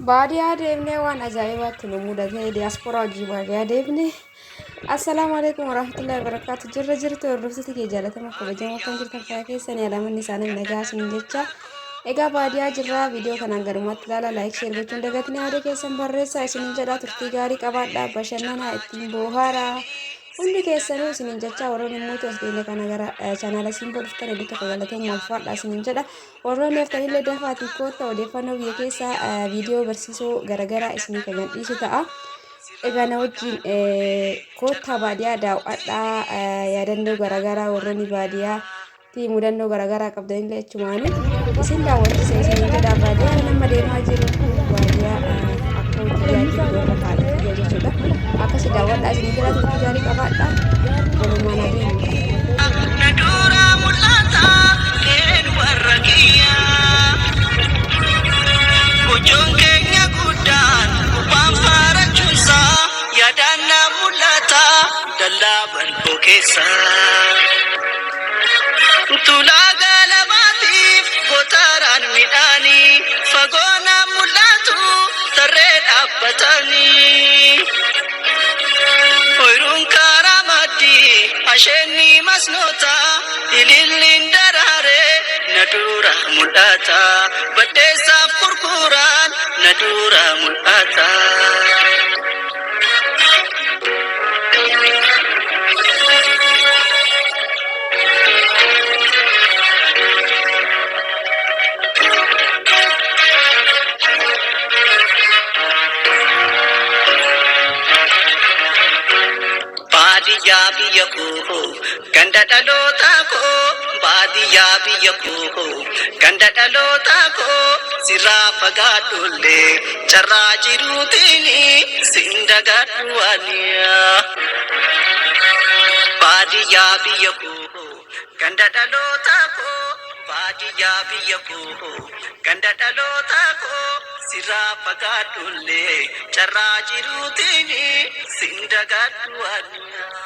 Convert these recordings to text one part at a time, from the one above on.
Baadiyyaa deemnee waan ajaa'ibaatti nu mudate diiyaasporaa hojii baadiyyaa deemne. Assalaamu alaikum warahmatullahi wabarakatuh. Jirtu hordoftoota kee jaalatamaa kabajamoo kan jirtan fayyaa keessanii alamanni isaanii nagaa isiniin jecha. Egaa baadiyyaa jirra viidiyoo kanaan gadumatti ilaala laayik sheer gochuun dagatanii yaada keessan barreessaa isiniin jedha turtii gaarii qabaadhaa bashannanaa ittiin bohaaraa. Hundi keessanuu isiniin jecha warroonni immoo as deemne kana gara chaanaala simboo dhuftan hedduu tokko galatoon malfaadha isiniin jedha. Warroonni haftanillee dafaatii koota odeeffannoo biyya keessa viidiyoo barsiisoo garagaraa isinii kan dhiisu ta'a. Egaa na wajjin koota baadiyyaa daawwadhaa yaadannoo garagaraa warroonni baadiyyaa fi mudannoo garagaraa qabdanillee achumaanii isin daawwachiisa isiniin jedha. Baadiyyaa nama deemaa jiru baadiyyaa akka hojii yaaduu warra kaadhii jechuudha. Akkasi daawwadhaa isinii jira turtii gaarii qabaadhaa. Walumaan adeemu. Nadura mul'ata keen warra kiyyaa bocoon keenya guddaan gubbaan faarachuunsaa yaadaan na mul'ata dallaa bal'oo keessa tulaa galamaatiif gootaraan midhaanii fagoo na mul'atu tarree dhaabbatanii oyruun karaa maddii asheenni masnoota ililliin daraaree na dura mul'ata baddeessaaf gurguraan na dura mul'ata. Baadiyyaa biyya koo ganda dhaloota koo baadiyyaa biyya koo ganda dhaloota koo sirraa fagaadhullee carraa jiruutiin sin dagadhu aniyaa. Baadiyyaa biyya koo ganda dhaloota koo baadiyyaa biyya koo ganda dhaloota koo sirraa fagaadhullee carraa jiruutiin sin dagadhu aniyaa.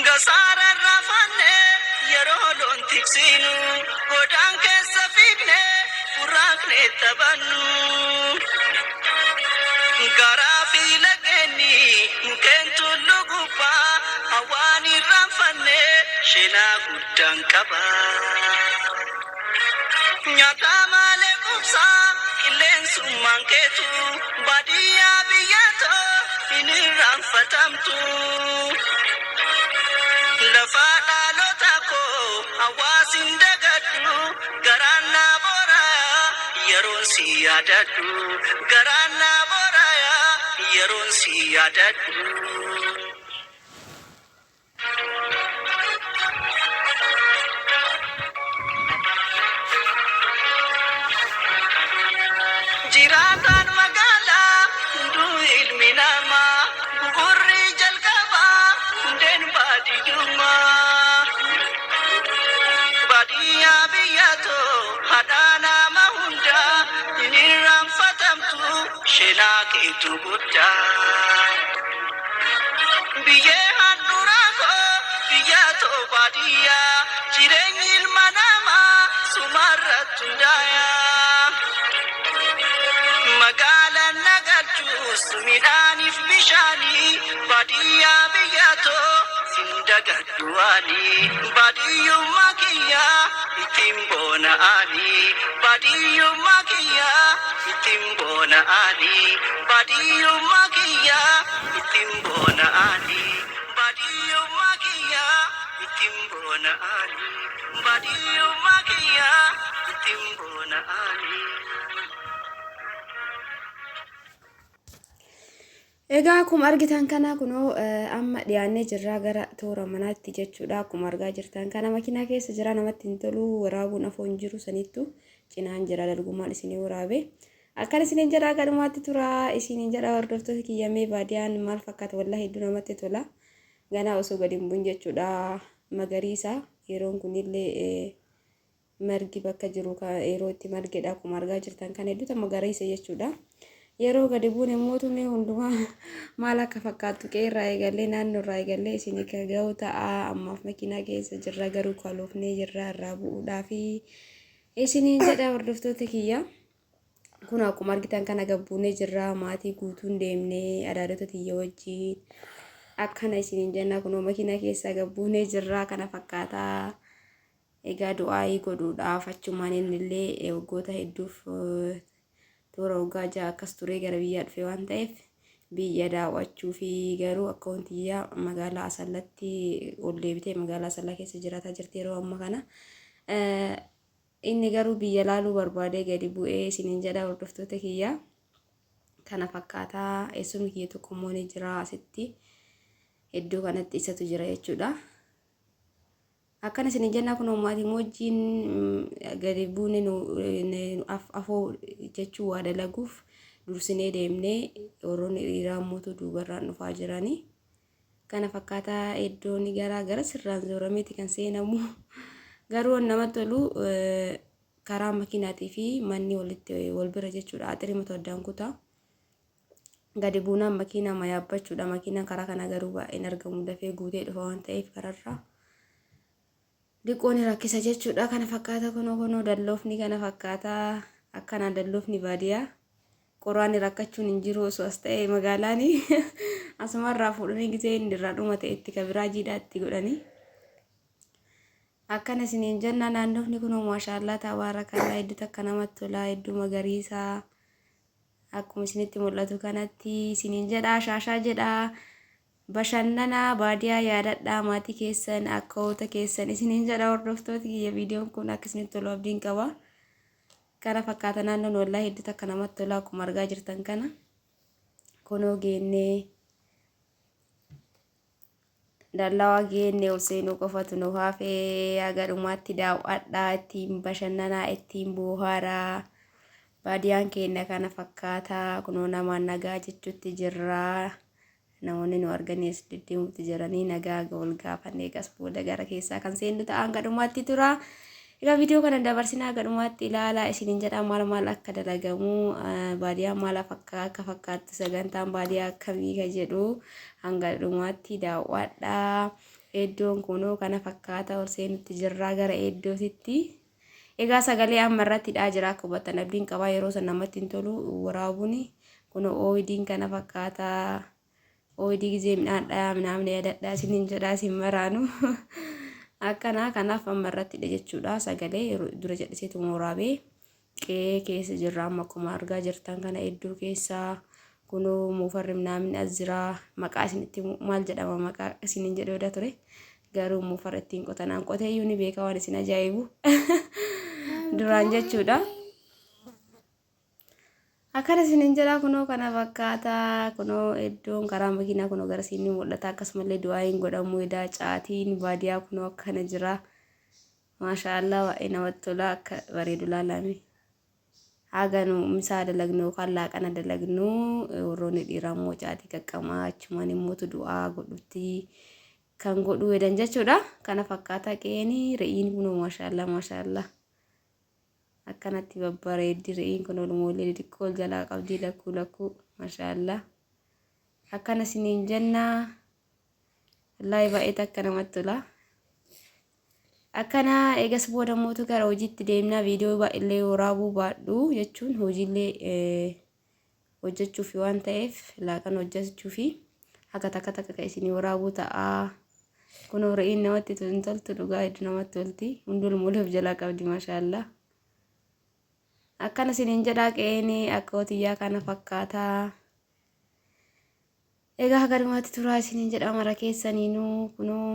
Gasaara rafanne yeroo loon tiksinu godaan keessa fiigne furraaqne taphannu garaa fi lageenni mukeen tullu gubbaa hawaan irraanfanne seenaa guddaan qaba. Nyaata malee qubsaa qilleensummaan keetu baadiyyaa biyyatoo hin irraanfatamtu. Lafa dhaloota koo hawaasin dagadhu garaan na booraya yeroon si yaadadhu garaan na booraya yeroon si yaadadhu. Jiraataan magaalaa hunduu ilmi namaa gugurri jalqabaa hundeen baadiyyummaa. Baadiyyaa biyyatoo haadhaa nama hundaa hin irraanfatamtu seenaa keetu guddaa. Biyyee handhuraa koo biyyatoo baadiyyaa jireenyi ilma namaa sumarratti hundaayaa. Magaalaan nagalchuus midhaaniif bishaanii baadiyyaa biyyatoo sin dagadhu ani baadiyyummaa kiyyaa ittiin boona'ani baadiyyummaa kiyyaa ittiin boona'ani baadiyyummaa kiyyaa ittiin boona'ani baadiyyummaa kiyyaa ittiin boona'ani baadiyyummaa kiyyaa ittiin boona'ani. Egaa akkuma argitan kana kunoo amma dhiyaannee jirraa gara toora manaatti jechuudha. Akkuma argaa jirtan kana makiinaa keessa jira namatti hin tolu waraabuun afoon jiru sanittu cinaan jira dargummaan isinii waraabe. Akkan isiniin jedhaa galumaatti tura isiniin jedha hordoftoota kiyyamee baadiyaan maal fakkaata wallahi hedduu namatti tola. Ganaa osoo gadi hin bu'in jechuudha magariisa yeroon kunillee margi bakka jiru yeroo itti margedha akkuma argaa jirtan kana hedduu magariisa jechuudha. yeroo gadi buune mootumee hundumaa maal akka fakkaattu qeerraa eegallee naannoo irraa eegallee isin ka ga'u ta'a ammaaf makiinaa keessa jirra garuu kaloofnee jirra irraa bu'uudhaaf isiniin jedha hordoftoota kiyya. Kun akkuma argitan kana gabbuunee jirra maatii guutuun deemnee adaadota tiyya wajjin akkana isiniin jenna kunoo makiinaa keessa gabbuunee jirra kana fakkaataa. Egaa du'aayii godhuudhaaf achumaan innillee waggoota hedduuf toora waggaa ja'a akkas turee gara biyyaa dhufe waan ta'eef biyya daawwachuu fi garuu akka wantiyyaa magaalaa Asallatti ol deebitee magaalaa Asallaa keessa jiraataa jirti yeroo amma kana. Inni garuu biyya laaluu barbaadee gadi bu'ee isiniin jedha hordoftoota kiyya. Kana fakkaataa eessumni kiyya tokko immoo ni jira asitti iddoo kanatti isatu jira jechuudha. Akkana isiniin jenna kun maatiin wajjin gadi buune afoo jechuu waa dalaguuf dursinee deemnee warroonni dhiiraa mootuu duubarraan dhufaa jiranii. Kana fakkaataa iddoon garaa sirraan zoorameeti kan seenamu. Garuu namatti tolu karaa makiinaatii fi manni walitti wal bira jechuudha. Axirima addaan kutaa. Gadi buunaan makiinaa ma yaabbachuudha. Makiinaan karaa kana garuu baay'een argamu dafee guutee dhufa waan ta'eef kararraa. Diqoon rakkisa jechuudha. Kana fakkaata kunoo dalloofni kana fakkaata akkanaan dalloofni baadiyyaa. Qoraan rakkachuun hin jiru osoo as ta'e magaalaan asumarraa fuudhanii gisee inni irraa dhuma ta'etti kabiraa jiidhaatti godhanii. Akkana isiniin jenna naannoofni kunoo maashaallah tabaarakallah hedduu takka namatti tola hedduu magariisa akkuma isinitti mul'atu kanatti isiniin jedha shaashaa jedha. Bashannana baadiyyaa yaadadhaa maatii keessan akka hoota keessan isiniin jedha hordoftoota kiyya. Viidiyoon kun akka isinitti tolu abdiin qaba. Kana fakkaata naannoon wallaahi hedduu takka namatti tola akkuma argaa jirtan kana. Kunoo geennee dallaa geennee ol seenuu qofatu nu hafee haga dhumaatti daawwadhaa ittiin bashannanaa ittiin bohaaraa. Baadiyyaan keenya kana fakkaata kunoo namaan nagaa jechuutti jirra. Namoonni nu arganis deddeemuutti jiranii nagaa wal gaafannee gas booda gara keessaa kan seennu ta'an gadhumaatti tura. Egaa viidiyoo kana dabarsinaa gadhumaatti ilaalaa isiniin jedha maal akka dalagamu baadiyyaan maal akka fakkaattu sagantaan baadiyyaa akkamii ka jedhu hanga dhumaatti daawwadhaa. Iddoon kunoo kana fakkaata ol seenutti jirra gara iddootitti. Egaa sagalee amma irratti jira akka hubattan abdiin qabaa yeroo san namatti hin tolu waraabuun kunoo ooyidiin kana fakkaata. Ooyidii gisee midhaan yaadadhaa isiniin jedhaa isin maraanu. Akkana kanaaf amma irratti jechuudha sagalee dura jedhiseetu waraabee qe'ee keessa jirra amma akkuma argaa jirtan kana iddoo keessaa kunoo muufarri midhaan as jira. Maqaa isinitti maal jedhama maqaa isiniin jedhee ture garuu muufarri ittiin qotanaan qotee iyyuu ni beeka waan isin ajaa'ibu duraan jechuudha. Akkana isiniin jedha kunoo kana fakkaata kunoo iddoon karaa makiinaa kunoo gara siinii mul'ata akkasumallee du'aayin godhamu edaa caatiin baadiyyaa kunoo akkana jira. Maashaallah waa'ee namatti tola akka bareedu laalame. Haga nu misaa dalagnu yookaan laaqana dalagnu warroonni dhiiraa immoo caatii qaqqamaa achumaan immoo du'aa godhutti kan godhu edan jechuudha. Kana fakkaata qe'een re'iin kunoo maashaallah. Akkanatti babbareeddi re'iin kun olmoollee xiqqoo jalaa qabdi lakkuu maashaallah. Akkana isiniin jenna wallaahi baay'ee akka namatti tola. Akkana eegas booda mootu gara hojiitti deemnaa viidiyoo baay'illee waraabuu baadhu jechuun hojiillee hojjechuuf waan ta'eef laaqan hojjechuuf akka takka isinii waraabuu ta'a. Kunoo re'iin namatti toltu dhugaa hedduu namatti tolti hundulmoolef jalaa qabdi maashaallah. Akkana isiniin jedhaa qe'een akka hotiyyaa kana fakkaata. Egaa gadhumaatti turaa isiniin jedha mara keessaniinuu kunoo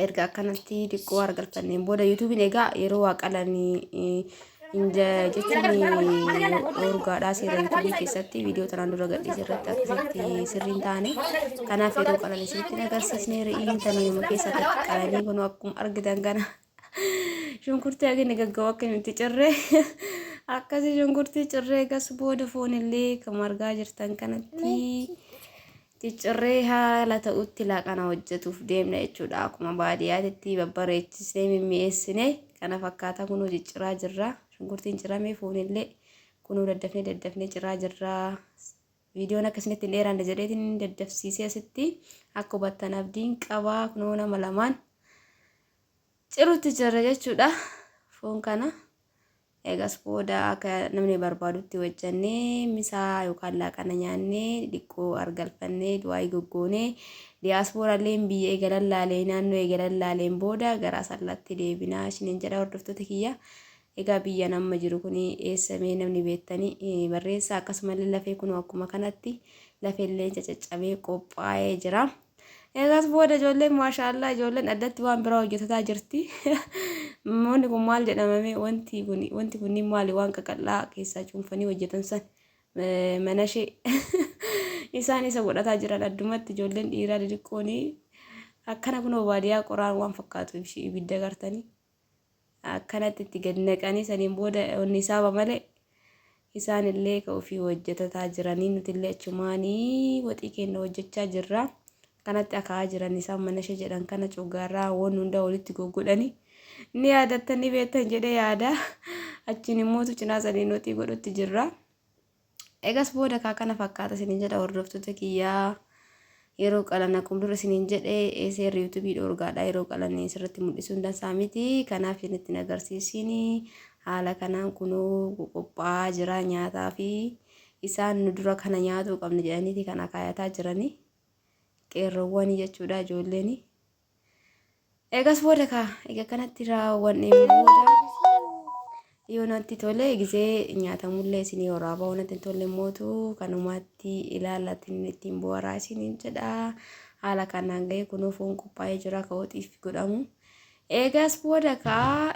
erga akkanatti xiqqoo argalfanneen booda yuutuubiin egaa yeroo waa qalanii jechuun orgaadhaa seera yuutuubii keessatti viidiyoo tanaan dura gadhiise irratti akkasitti sirriin taane kanaaf yeroo qalanii isinitti agarsiisnee re'iin tanii keessatti qalanii kunoo akkuma argitan kana. Shunkurtii agini gaggawaa akka nuti cirree akkasii shunkurtii cirree gas booda foonillee kan argaa jirtan kanatti ciccirree haala ta'utti laaqana hojjetuuf deemna jechuudha. Akkuma baadiyyaatti babbareechisnee mimmi'eessine kana fakkaata kunoo cicciraa jirra. Shunkurtiin ciramee foonillee kunuu daddafnee cirraa jirraa. Viidiyoon akkasinitti hin dheeraan jedheetiin daddafsiisee asitti akka hubattan abdiin qabaa. Kunoo nama lamaan ciruutti jirra jechuudha foon kana. Eegas booda akka namni barbaadutti hojjannee misaa yookaan laaqana nyaannee dhiqqoo argalfannee du'aa goggoonee diiyaasporaalleen biyya eegalan laalee naannoo eegalan laaleen booda gara sallaatti deebinaa isiniin jedha hordoftoota kiyya. Egaa biyya nama jiru kun eessamee namni beektanii barreessaa akkasumallee lafee kun akkuma kanatti lafeellee caccabee qophaa'ee jira. Eegas booda ijoolleen maashaallah ijoolleen addatti waan biraa hojjetataa jirti. Wanti kun maal jedhamame wanti kun maali waan qaqallaa keessaa cuunfanii hojjetan san mana ishee isaan isa godhataa jiran addumatti ijoolleen dhiiraa xixiqqoon akkana kun baadiyyaa qoraan waan fakkaatu ibidda gartanii akkanatti itti gad naqanii saniin booda onni isaaba malee isaan illee ka ofii hojjetataa jiranii nutillee achumaanii waxii keenya hojjechaa jirra. Kanatti akaa'aa jiran isaan mana ishee jedhan kana coggaarraa waan hunda walitti goggodhanii ni yaadattanii beektan jedhee yaada achiin immoo cinaa sanii nuti godhutti jirra. Eegas booda kana fakkaata isiniin jedha hordoftoota kiyyaa. Yeroo qalan akkuma dura isiniin jedhee seerri yuutuubii dhoorgaadha. Yeroo qalan sirriitti mul'isuu hin dansaa miti. Kanaaf isinitti agarsiisini haala kanaan kunuu qophaa'aa jira nyaataa fi isaan nu dura kana nyaatuu qabna jedhaniiti kana kaayataa jiranii. Qeerroowwan jechuudha ijoolleen. Eegas booda egaa kanatti raawwanne booda yoo natti tole gisee nyaatamullee isinii waraabaa wanti tolle mootu kanumatti ilaalatiin ittiin bu'aaraa isiniin jedha. Haala kanaan ga'ee kunuu foon qophaa'ee jira ka waxiif godhamu. Eegas booda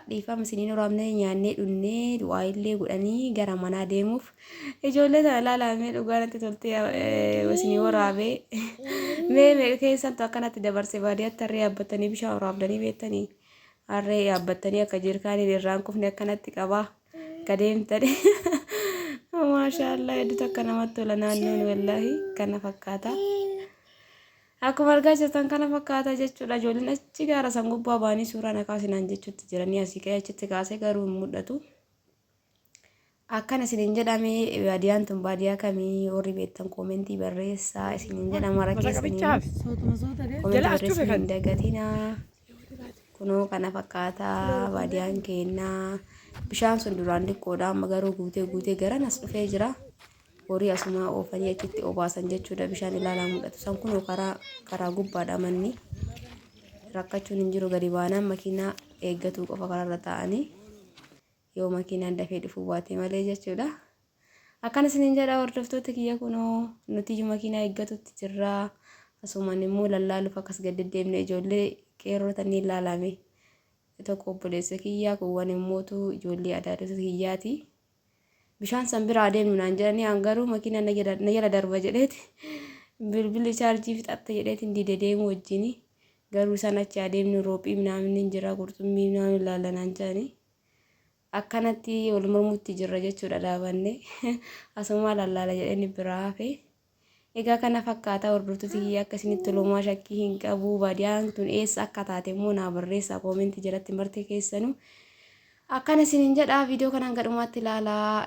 dhiifama isiniin waraabnee nyaannee dhunnee du'aa illee godhanii gara manaa deemuuf ijoollee sana ilaalamee dhugaa natti toltee isinii waraabee mee keessattuu akkanatti dabarse baadiyyaatti harree yaabbatanii bishaan waraabdanii beektanii harree yaabbatanii akka jirkaanii irraan kufne akkanatti qabaa kadeemtanii maashaallah hedduu akka namatti tola naannoon wallaahi kana fakkaata. Akkuma argaa jirtan kana fakkaata jechuudha. Ijoolleen achi gaara san gubbaa baanii suuraa nakaasinaan jechuutti jiranii asii ka'ee achitti kaasee garuu hin mul'atu. Akkana isiniin jedhame baadiyyaan tun baadiyyaa kamii warri beektan koomentii barreessaa isiniin jedhama rakkeessanii koomentii barreessuu hin dagatinaa. Kunoo kana fakkaata baadiyyaan keenyaa bishaan sun duraan xiqqoodha amma garuu guutee garan as dhufee jira. Horii asuma oofanii achitti obaasan jechuudha bishaan ilaalaa mul'atu. San kun karaa gubbaadha manni rakkachuun hin jiru gadi baanaan makiinaa eeggatuu qofa karaarra taa'anii yoo makiinaan dafee dhufuu baate malee jechuudha. Akkana isiniin jedha hordoftoota kiyya kunoo nuti makiinaa eeggatutti jirra. Asumaan immoo lallaaluuf akkas gad deddeemne ijoollee qeerroota ni ilaalame. Tokko obboleessa kiyyaa kuuwwan immootu ijoollee adaadota kiyyaati. Bishaan san bira adeemnu naan jedhanii hangaruu makiina na jala darba jedheeti bilbilli chaarjii fixatta jedheetiin didee deemu wajjini garuu isaan achi adeemnu roophii minaamin hin jira qurxummii minaamin ilaalanaan jedhanii akkanatti wal mormutti jirra jechuudha dhaabanne asuma lallaala jedhanii biraa hafe. Egaa kana fakkaata hordoftoota kiyya akkasinitti lomaa shakkii hin qabu. Baadiyyaan tun eessa akka taate immoo naa barreessaa koomentii jalatti martee keessanuu. Akkana isiniin jedha viidiyoo kanaan gadhumaatti ilaalaa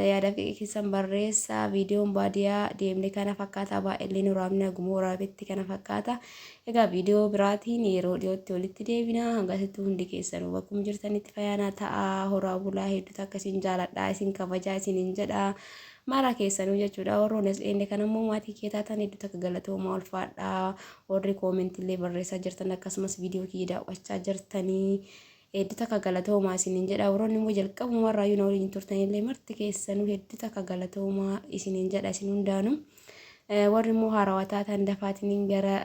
yaada keessan barreessaa. Viidiyoon baadiyyaa deemne kana fakkaata baay'ee waraabni aguma waraabetti kana fakkaata. Egaa viidiyoo biraatiin yeroo dhiyootti walitti deebina hangasitti hundi keessanuu bakkuma jirtanitti fayyaanaa ta'a. Horaa bulaa hedduutu akkasiin jaaladha isin kabajaa isiniin jedha. Mara keessanuu jechuudha. Warroon as dhiyeenye kan immoo maatii kee taatan hedduutu akka galatoomaa ulfaadha. Warri koomentillee barreessaa jirtan akkasumas viidiyoo kiyya daawwachaa jirtanii hedduutu akka galatoomaa isiniin jedha. Warroonni immoo jalqabumarraa yoo na waliin turtanillee marti keessanuu hedduutu akka galatoomaa isiniin jedha isin hundaanuu. Warri immoo haarawaa taatan dafaatiin gara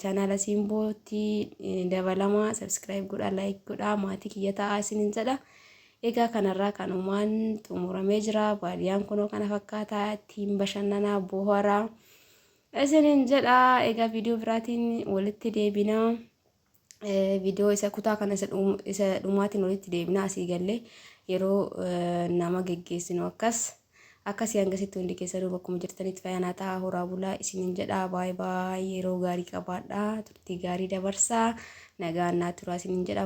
chaanaala Simbootti dabalamaa subscribe godhaa like godhaa maatii kiyya ta'aa isiniin jedha. Egaa kanarraa kanumaan xumuramee jira. Baadiyyaan kunoo kana fakkaata ittiin bashannanaa bohaaraa isiniin jedha. Egaa viidiyoo biraatiin walitti deebinaa. Viidiyoo isa kutaa kana isa dhumaatiin walitti deebinaa asii gallee yeroo nama geggeessinu akkasii hangasitti hundi keessanuu bakkuma jirtanitti fayyaanaa ta'a. Horaa bulaa isiniin jedha. Baay'ee yeroo gaarii qabaadha. Turtii gaarii dabarsaa. Nagaan naa turaa isiniin jedha.